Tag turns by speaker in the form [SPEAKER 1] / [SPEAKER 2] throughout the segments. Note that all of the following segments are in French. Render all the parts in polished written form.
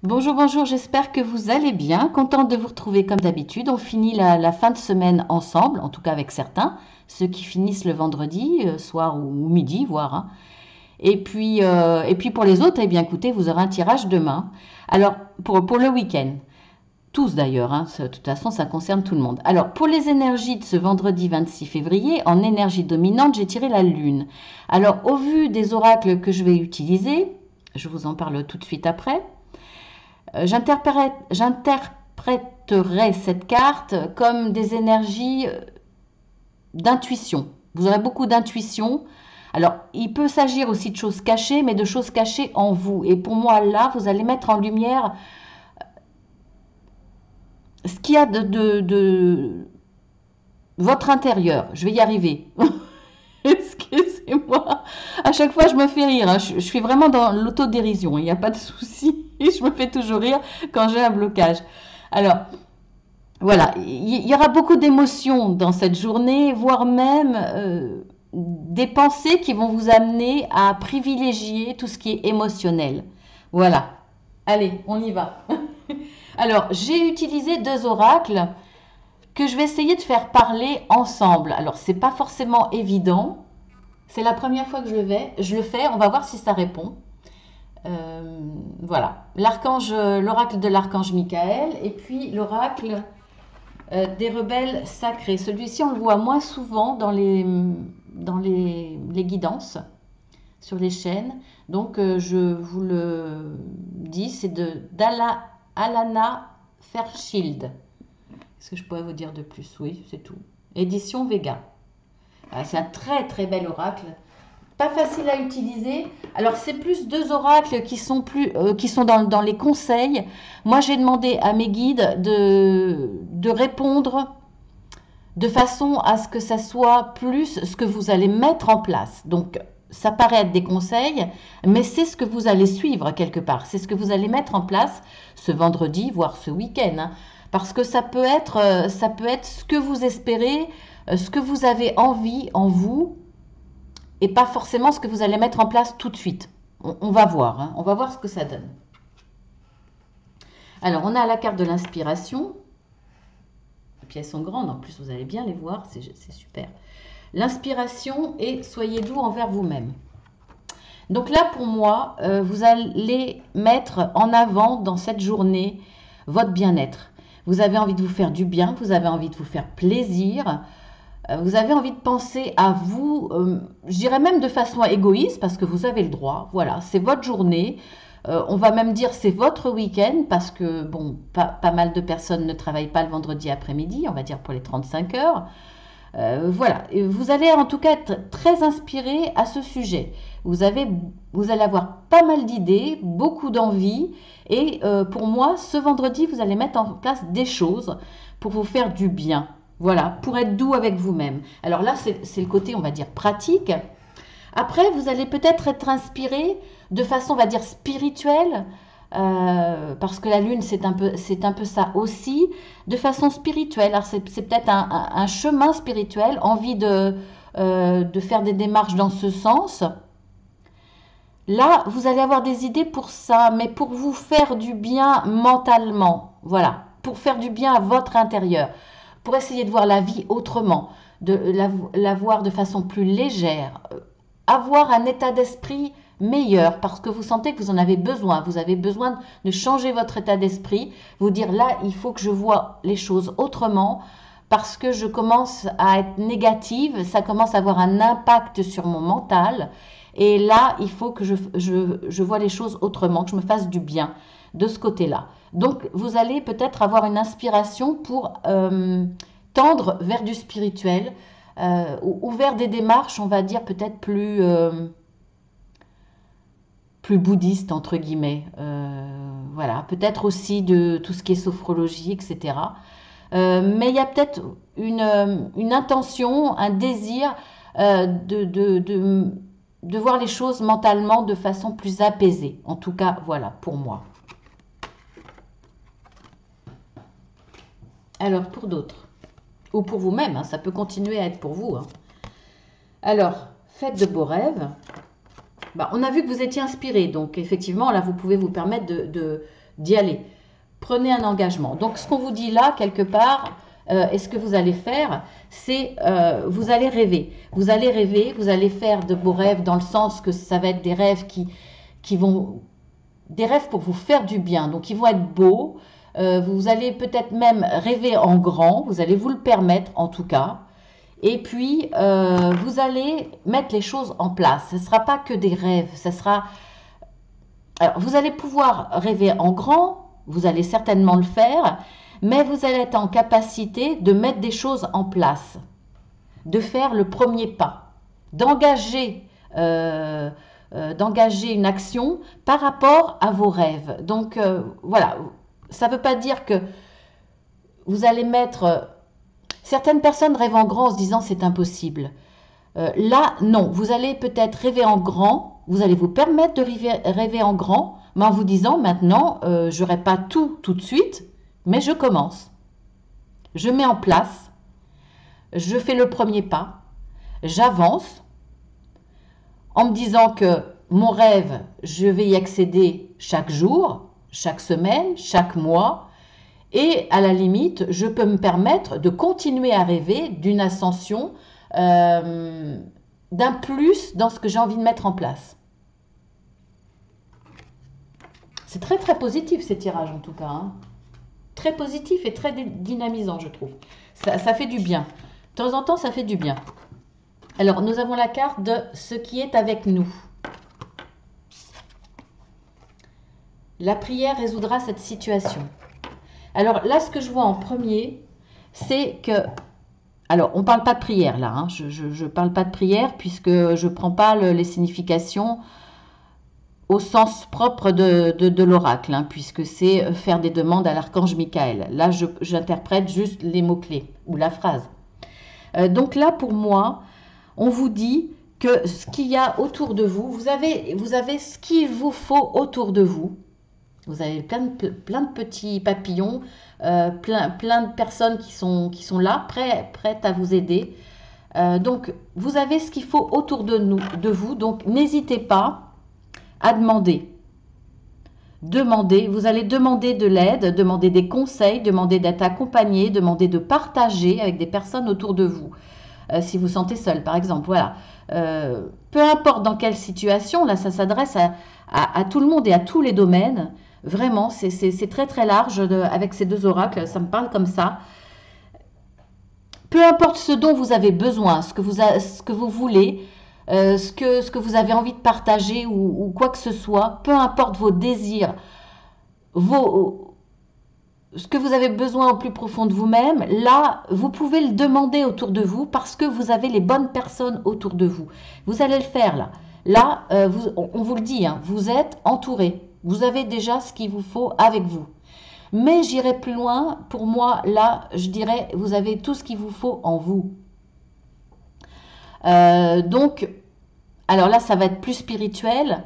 [SPEAKER 1] Bonjour, bonjour, j'espère que vous allez bien. Contente de vous retrouver comme d'habitude. On finit la fin de semaine ensemble, en tout cas avec certains, ceux qui finissent le vendredi, soir ou midi, voire, hein. Et puis pour les autres, eh bien écoutez, vous aurez un tirage demain. Alors, pour le week-end, tous d'ailleurs, hein, de toute façon, ça concerne tout le monde. Alors, pour les énergies de ce vendredi 26 février, en énergie dominante, j'ai tiré la Lune. Alors, au vu des oracles que je vais utiliser, je vous en parle tout de suite après. J'interpréterai cette carte comme des énergies d'intuition. Vous aurez beaucoup d'intuition. Alors, il peut s'agir aussi de choses cachées, mais de choses cachées en vous. Et pour moi, là, vous allez mettre en lumière ce qu'il y a de votre intérieur. Je vais y arriver. Excusez-moi. À chaque fois, je me fais rire, hein. Je suis vraiment dans l'autodérision. Il n'y a pas de souci. Je me fais toujours rire quand j'ai un blocage. Alors, voilà. Il y aura beaucoup d'émotions dans cette journée, voire même des pensées qui vont vous amener à privilégier tout ce qui est émotionnel. Voilà. Allez, on y va. Alors, j'ai utilisé deux oracles que je vais essayer de faire parler ensemble. Alors, c'est pas forcément évident. C'est la première fois que je le fais. On va voir si ça répond. Voilà. L'oracle de l'archange Michael et puis l'oracle des rebelles sacrés. Celui-ci, on le voit moins souvent dans les guidances sur les chaînes. Donc, je vous le dis, c'est d'Alana Fairchild. Est-ce que je pourrais vous dire de plus? Oui, c'est tout. Édition Vega. C'est un très très bel oracle. Pas facile à utiliser. Alors c'est plus deux oracles qui sont dans les conseils. Moi j'ai demandé à mes guides de répondre de façon à ce que ça soit plus ce que vous allez mettre en place. Donc ça paraît être des conseils, mais c'est ce que vous allez suivre quelque part. C'est ce que vous allez mettre en place ce vendredi, voire ce week-end, hein. Parce que ça peut être ce que vous espérez, ce que vous avez envie en vous, et pas forcément ce que vous allez mettre en place tout de suite. On va voir, hein. On va voir ce que ça donne. Alors, on a la carte de l'inspiration. Les pièces sont grandes, en plus, vous allez bien les voir, c'est super. L'inspiration et soyez doux envers vous-même. Donc là, pour moi, vous allez mettre en avant dans cette journée votre bien-être. Vous avez envie de vous faire du bien, vous avez envie de vous faire plaisir, vous avez envie de penser à vous, je dirais même de façon égoïste, parce que vous avez le droit. Voilà, c'est votre journée. On va même dire c'est votre week-end, parce que, bon, pas mal de personnes ne travaillent pas le vendredi après-midi, on va dire pour les 35 heures. Voilà, et vous allez en tout cas être très inspiré à ce sujet. Vous allez avoir pas mal d'idées, beaucoup d'envie, et pour moi, ce vendredi, vous allez mettre en place des choses pour vous faire du bien. Voilà, pour être doux avec vous-même. Alors là, c'est le côté, on va dire, pratique. Après, vous allez peut-être être inspiré de façon, on va dire, spirituelle, parce que la lune, c'est un peu ça aussi, de façon spirituelle. Alors, c'est peut-être un chemin spirituel, envie de faire des démarches dans ce sens. Là, vous allez avoir des idées pour ça, mais pour vous faire du bien mentalement. Voilà, pour faire du bien à votre intérieur, pour essayer de voir la vie autrement, de la voir de façon plus légère, avoir un état d'esprit meilleur parce que vous sentez que vous en avez besoin. Vous avez besoin de changer votre état d'esprit, vous dire là, il faut que je vois les choses autrement parce que je commence à être négative, ça commence à avoir un impact sur mon mental. Et là, il faut que je vois les choses autrement, que je me fasse du bien de ce côté-là. Donc, vous allez peut-être avoir une inspiration pour tendre vers du spirituel ou vers des démarches, on va dire, peut-être plus bouddhistes, entre guillemets. Voilà, peut-être aussi de tout ce qui est sophrologie, etc. Mais il y a peut-être une intention, un désir de voir les choses mentalement de façon plus apaisée. En tout cas, voilà, pour moi. Alors, pour d'autres, ou pour vous-même, hein, ça peut continuer à être pour vous, hein. Alors, faites de beaux rêves. Bah, on a vu que vous étiez inspiré, donc effectivement, là, vous pouvez vous permettre de d'y aller. Prenez un engagement. Donc, ce qu'on vous dit là, quelque part, et ce que vous allez faire, c'est vous allez rêver. Vous allez rêver, vous allez faire de beaux rêves dans le sens que ça va être des rêves qui vont... Des rêves pour vous faire du bien. Donc, ils vont être beaux. Vous allez peut-être même rêver en grand. Vous allez vous le permettre, en tout cas. Et puis, vous allez mettre les choses en place. Ce ne sera pas que des rêves. Ce sera... Alors, vous allez pouvoir rêver en grand. Vous allez certainement le faire. Mais vous allez être en capacité de mettre des choses en place. De faire le premier pas. D'engager une action par rapport à vos rêves. Donc, voilà. Ça ne veut pas dire que vous allez mettre... Certaines personnes rêvent en grand en se disant c'est impossible. Là, non. Vous allez peut-être rêver en grand. Vous allez vous permettre de rêver en grand, mais en vous disant maintenant, je n'aurai pas tout de suite, mais je commence. Je mets en place. Je fais le premier pas. J'avance en me disant que mon rêve, je vais y accéder chaque jour, chaque semaine, chaque mois. Et à la limite, je peux me permettre de continuer à rêver d'une ascension, d'un plus dans ce que j'ai envie de mettre en place. C'est très très positif ces tirages en tout cas. Hein. Très positif et très dynamisant je trouve. Ça fait du bien. De temps en temps ça fait du bien. Alors nous avons la carte de ce qui est avec nous. La prière résoudra cette situation. Alors là, ce que je vois en premier, c'est que... Alors, on ne parle pas de prière là, hein. Je ne parle pas de prière puisque je ne prends pas les significations au sens propre de l'oracle, hein, puisque c'est faire des demandes à l'archange Michael. Là, j'interprète juste les mots-clés ou la phrase. Donc là, pour moi, on vous dit que ce qu'il y a autour de vous, vous avez ce qu'il vous faut autour de vous. Vous avez plein de petits papillons, plein de personnes qui sont là, prêtes à vous aider. Donc, vous avez ce qu'il faut autour de vous. Donc, n'hésitez pas à demander. Demandez, vous allez demander de l'aide, demander des conseils, demander d'être accompagné, demander de partager avec des personnes autour de vous. Si vous sentez seul, par exemple, voilà. Peu importe dans quelle situation, là, ça s'adresse à tout le monde et à tous les domaines. Vraiment, c'est très très large avec ces deux oracles, ça me parle comme ça. Peu importe ce dont vous avez besoin, ce que vous voulez, ce que vous avez envie de partager ou quoi que ce soit, peu importe vos désirs, ce que vous avez besoin au plus profond de vous-même, là, vous pouvez le demander autour de vous parce que vous avez les bonnes personnes autour de vous. Vous allez le faire là. Là, on vous le dit, hein, vous êtes entouré. Vous avez déjà ce qu'il vous faut avec vous. Mais j'irai plus loin. Pour moi, là, je dirais, vous avez tout ce qu'il vous faut en vous. Donc, alors là, ça va être plus spirituel.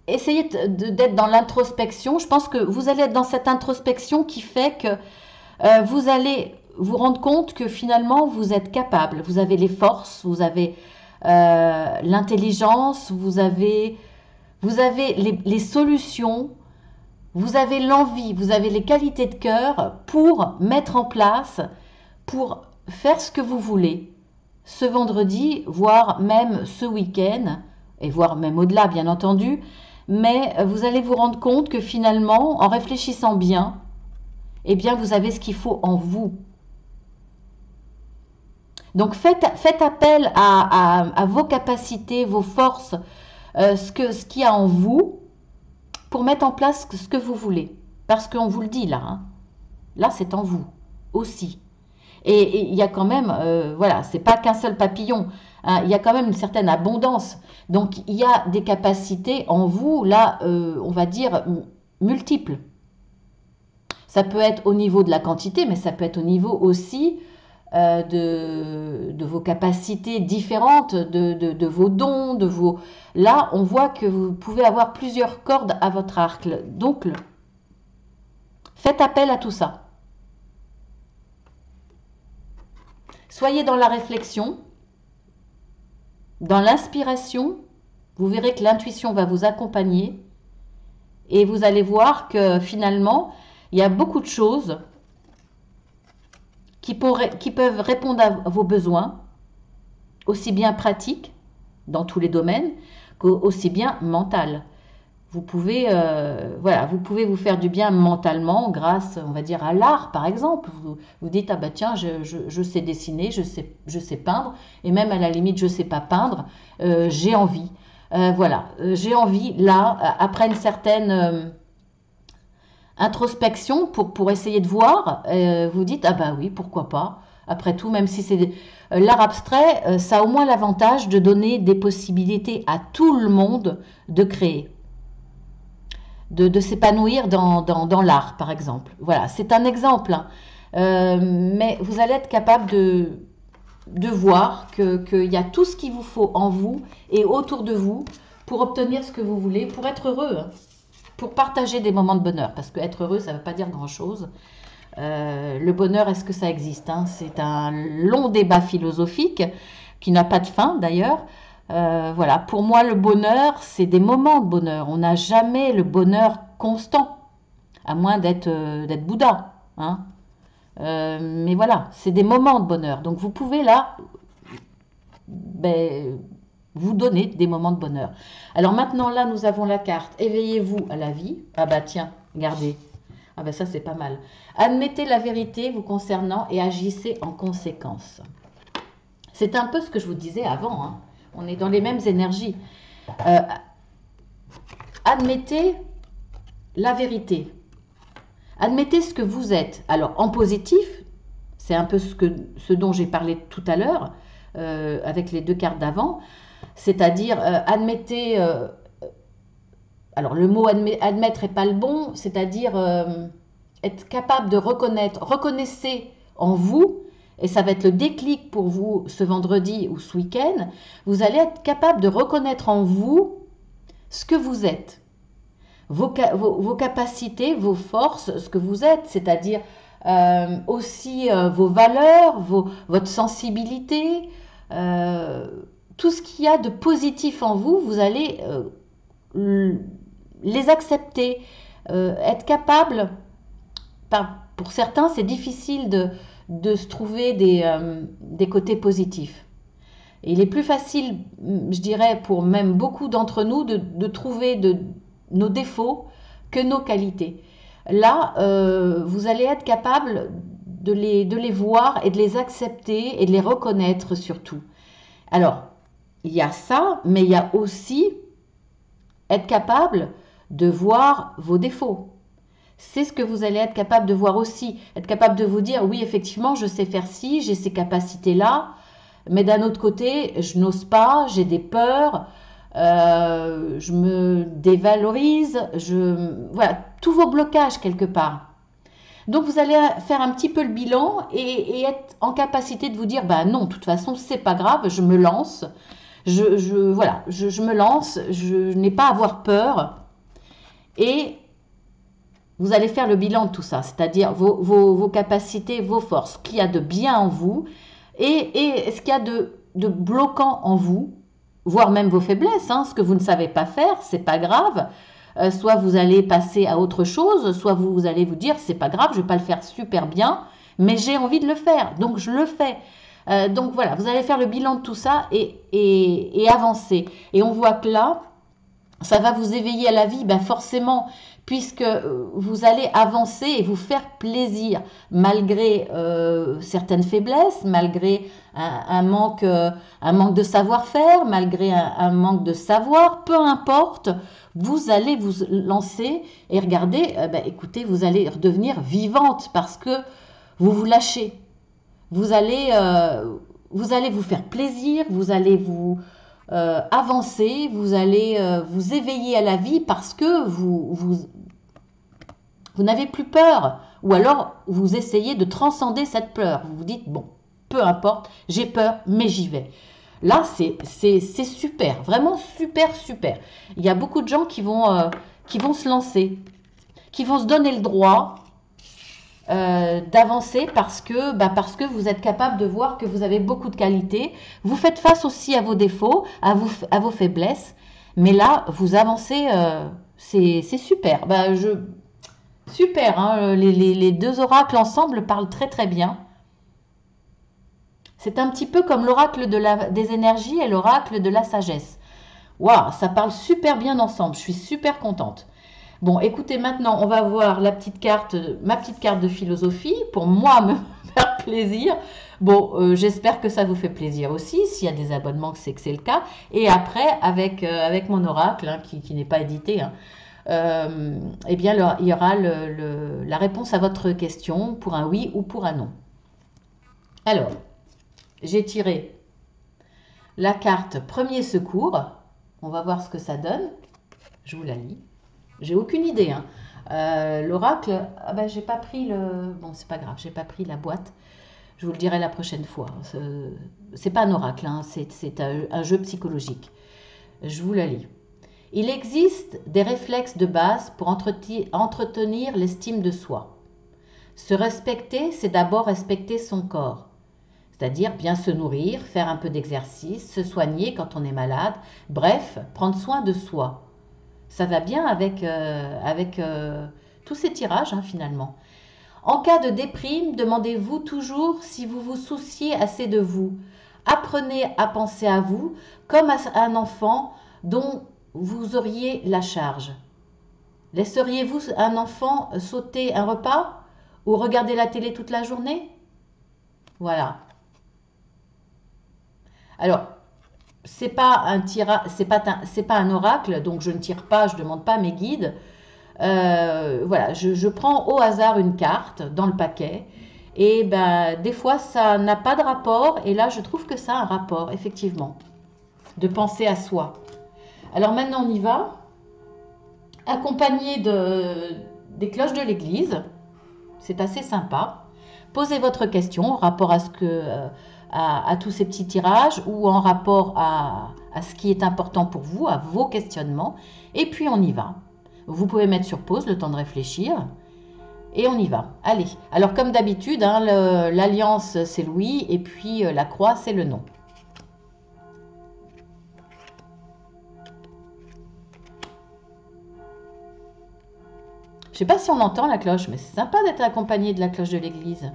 [SPEAKER 1] Essayez d'être dans l'introspection. Je pense que vous allez être dans cette introspection qui fait que vous allez vous rendre compte que finalement, vous êtes capable. Vous avez les forces, vous avez l'intelligence, vous avez les solutions, vous avez l'envie, vous avez les qualités de cœur pour mettre en place, pour faire ce que vous voulez. Ce vendredi, voire même ce week-end, et voire même au-delà bien entendu, mais vous allez vous rendre compte que finalement, en réfléchissant bien, eh bien vous avez ce qu'il faut en vous. Donc faites appel à vos capacités, vos forces, ce qu'il y a en vous pour mettre en place ce que vous voulez. Parce qu'on vous le dit là, hein. Là c'est en vous aussi. Et il y a quand même, voilà, c'est pas qu'un seul papillon, hein, il y a quand même une certaine abondance. Donc il y a des capacités en vous, là, on va dire, multiples. Ça peut être au niveau de la quantité, mais ça peut être au niveau aussi de vos capacités différentes, de vos dons, de vos... Là, on voit que vous pouvez avoir plusieurs cordes à votre arc. Donc, faites appel à tout ça. Soyez dans la réflexion, dans l'inspiration. Vous verrez que l'intuition va vous accompagner. Et vous allez voir que finalement, il y a beaucoup de choses qui peuvent répondre à vos besoins, aussi bien pratiques, dans tous les domaines, qu'aussi bien mental. Vous pouvez, voilà, vous pouvez vous faire du bien mentalement grâce, on va dire, à l'art, par exemple. Vous dites, ah bah tiens, je sais dessiner, je sais peindre, et même à la limite, je sais pas peindre, j'ai envie. Voilà, j'ai envie, là, après une certaine introspection, pour essayer de voir, vous dites, ah bah oui, pourquoi pas. Après tout, même si c'est l'art abstrait, ça a au moins l'avantage de donner des possibilités à tout le monde de créer. De s'épanouir dans l'art, par exemple. Voilà, c'est un exemple. Hein. Mais vous allez être capable de voir qu'il y a tout ce qu'il vous faut en vous et autour de vous pour obtenir ce que vous voulez, pour être heureux, hein, pour partager des moments de bonheur. Parce que être heureux, ça ne veut pas dire grand-chose. Le bonheur, est-ce que ça existe, hein? C'est un long débat philosophique qui n'a pas de fin, d'ailleurs. Voilà, pour moi, le bonheur, c'est des moments de bonheur. On n'a jamais le bonheur constant, à moins d'être Bouddha. Hein. Mais voilà, c'est des moments de bonheur. Donc, vous pouvez là, ben, vous donner des moments de bonheur. Alors maintenant, là, nous avons la carte « Éveillez-vous à la vie ». Ah bah tiens, regardez. Ah ben ça, c'est pas mal. Admettez la vérité vous concernant et agissez en conséquence. C'est un peu ce que je vous disais avant, hein. On est dans les mêmes énergies. Admettez la vérité. Admettez ce que vous êtes. Alors, en positif, c'est un peu ce dont j'ai parlé tout à l'heure, avec les deux cartes d'avant. C'est-à-dire, admettez... alors, le mot admettre n'est pas le bon, c'est-à-dire être capable de reconnaître. Reconnaissez en vous, et ça va être le déclic pour vous ce vendredi ou ce week-end, vous allez être capable de reconnaître en vous ce que vous êtes, vos capacités, vos forces, ce que vous êtes, c'est-à-dire aussi vos valeurs, votre sensibilité, tout ce qu'il y a de positif en vous, vous allez les accepter, être capable, pour certains c'est difficile de se trouver des côtés positifs. Et il est plus facile, je dirais, pour même beaucoup d'entre nous, de trouver nos défauts que nos qualités. Là, vous allez être capable de les voir et de les accepter et de les reconnaître surtout. Alors, il y a ça, mais il y a aussi être capable de voir vos défauts. C'est ce que vous allez être capable de voir aussi. Être capable de vous dire, oui, effectivement, je sais faire ci, j'ai ces capacités-là, mais d'un autre côté, je n'ose pas, j'ai des peurs, je me dévalorise, voilà, tous vos blocages quelque part. Donc, vous allez faire un petit peu le bilan et être en capacité de vous dire, bah non, de toute façon, c'est pas grave, je me lance, voilà, je me lance, je n'ai pas à avoir peur. Et vous allez faire le bilan de tout ça, c'est-à-dire vos capacités, vos forces, ce qu'il y a de bien en vous et ce qu'il y a de bloquant en vous, voire même vos faiblesses, hein, ce que vous ne savez pas faire, c'est pas grave. Soit vous allez passer à autre chose, soit vous allez vous dire c'est pas grave, je vais pas le faire super bien, mais j'ai envie de le faire, donc je le fais. Donc voilà, vous allez faire le bilan de tout ça et avancer. Et on voit que là, ça va vous éveiller à la vie, ben forcément, puisque vous allez avancer et vous faire plaisir, malgré certaines faiblesses, malgré un manque de savoir-faire, malgré un manque de savoir, peu importe, vous allez vous lancer et regardez, ben, écoutez, vous allez redevenir vivante parce que vous vous lâchez. Vous allez vous faire plaisir, vous allez vous avancer, vous allez vous éveiller à la vie parce que vous n'avez plus peur. Ou alors, vous essayez de transcender cette peur. Vous vous dites, bon, peu importe, j'ai peur, mais j'y vais. Là, c'est super, vraiment super, super. Il y a beaucoup de gens qui vont se lancer, qui vont se donner le droit d'avancer parce que vous êtes capable de voir que vous avez beaucoup de qualités. Vous faites face aussi à vos défauts, à vos faiblesses, mais là, vous avancez C'est super. Super, hein, les deux oracles ensemble parlent très très bien. C'est un petit peu comme l'oracle des énergies et l'oracle de la sagesse. Waouh, ça parle super bien ensemble. Je suis super contente. Bon, écoutez, maintenant, on va voir ma petite carte de philosophie pour moi me faire plaisir. Bon, j'espère que ça vous fait plaisir aussi. S'il y a des abonnements, c'est que c'est le cas. Et après, avec mon oracle, hein, qui n'est pas édité, hein, eh bien, il y aura la réponse à votre question pour un oui ou pour un non. Alors, j'ai tiré la carte premier secours. On va voir ce que ça donne. Je vous la lis. J'ai aucune idée. Hein. L'oracle, j'ai pas pris le... Bon, c'est pas grave, j'ai pas pris la boîte. Je vous le dirai la prochaine fois. C'est pas un oracle, hein, c'est un jeu psychologique. Je vous la lis. Il existe des réflexes de base pour entretenir l'estime de soi. Se respecter, c'est d'abord respecter son corps. C'est-à-dire bien se nourrir, faire un peu d'exercice, se soigner quand on est malade, bref, prendre soin de soi. Ça va bien avec tous ces tirages, hein, finalement. En cas de déprime, demandez-vous toujours si vous vous souciez assez de vous. Apprenez à penser à vous comme à un enfant dont vous auriez la charge. Laisseriez-vous un enfant sauter un repas ou regarder la télé toute la journée? Voilà. Alors, c'est pas un oracle, donc je ne tire pas, je ne demande pas mes guides. Voilà, je prends au hasard une carte dans le paquet et des fois ça n'a pas de rapport et là je trouve que ça a un rapport, effectivement, de penser à soi. Alors maintenant on y va, accompagné des cloches de l'église, c'est assez sympa. Posez votre question en rapport à tous ces petits tirages ou en rapport à ce qui est important pour vous, à vos questionnements, et puis on y va. Vous pouvez mettre sur pause le temps de réfléchir et on y va. Allez, alors comme d'habitude, hein, l'alliance c'est le oui et puis la croix c'est le non. Je ne sais pas si on entend la cloche, mais c'est sympa d'être accompagné de la cloche de l'église.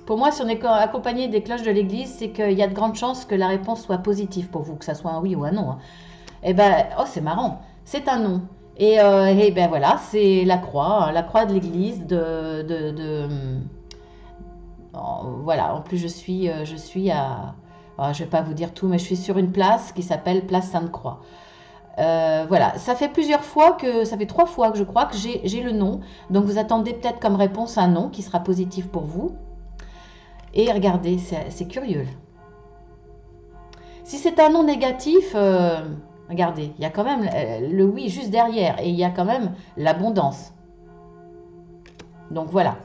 [SPEAKER 1] Pour moi, si on est accompagné des cloches de l'église, c'est qu'il y a de grandes chances que la réponse soit positive pour vous, que ça soit un oui ou un non. Hein. Eh ben, oh, c'est marrant, c'est un non. Et ben voilà, c'est la croix de l'église voilà, en plus je suis à... Oh, je vais pas vous dire tout, mais je suis sur une place qui s'appelle Place Sainte-Croix. Voilà, ça fait 3 fois que je crois que j'ai le non. Donc vous attendez peut-être comme réponse un non qui sera positif pour vous. Et regardez, c'est curieux. Si c'est un non négatif, regardez, il y a quand même le oui juste derrière et il y a quand même l'abondance. Donc voilà.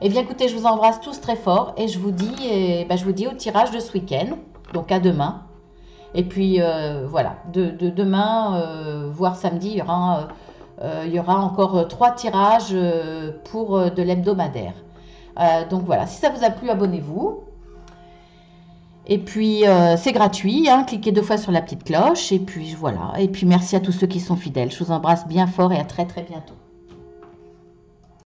[SPEAKER 1] Eh bien écoutez, je vous embrasse tous très fort et je vous dis au tirage de ce week-end, donc à demain. Et puis voilà, de demain, voire samedi, il y aura encore 3 tirages pour de l'hebdomadaire. Donc voilà, si ça vous a plu, abonnez-vous. Et puis c'est gratuit, hein, cliquez 2 fois sur la petite cloche. Et puis voilà, et puis merci à tous ceux qui sont fidèles. Je vous embrasse bien fort et à très très bientôt.